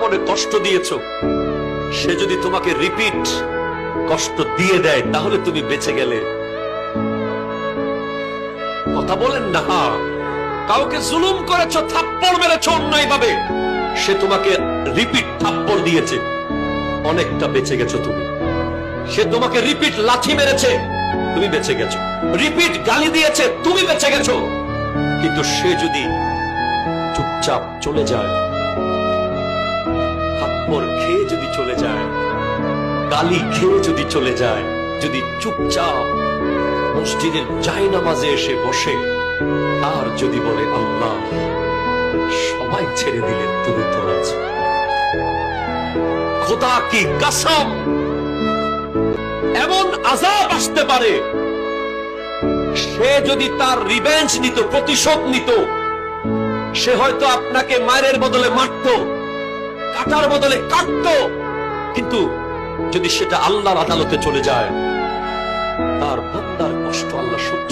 জীবনে কষ্ট দিয়েছো, সে যদি তোমাকে রিপিট কষ্ট দিয়ে দেয় তাহলে তুমি বেঁচে গেলে। কথা বলেন না। কাউকে জুলুম করেছো, থাপ্পড় মেরেছো অন্যায় ভাবে, সে তোমাকে রিপিট থাপ্পড় দিয়েছে, অনেকটা বেঁচে গেছো তুমি। সে তোমাকে রিপিট লাথি মেরেছে, তুমি বেঁচে গেছো। রিপিট গালি দিয়েছে, তুমি বেঁচে গেছো। কিন্তু সে যদি চুপচাপ চলে যায়, থাপ্পড় খেয়ে যদি চলে যায়, গালি খেয়ে যদি চলে যায়, যদি চুপচাপ মসজিদের জায়নামাজে এসে বসে আর যদি বলে আল্লাহ সবাই ছেড়ে দিলেন, তুমি তো আছো, খোদা কি কসম, এমন আযাব আসতে পারে, সে যদি তার রিভেঞ্জ নিত, প্রতিশোধ নিত, সে হয়তো আপনাকে মায়ের বদলে মারতো, কাটার বদলে কাটতো। কিন্তু যদি সেটা আল্লাহর আদালতে চলে যায়, তার বান্দার কষ্ট আল্লাহ সহ্য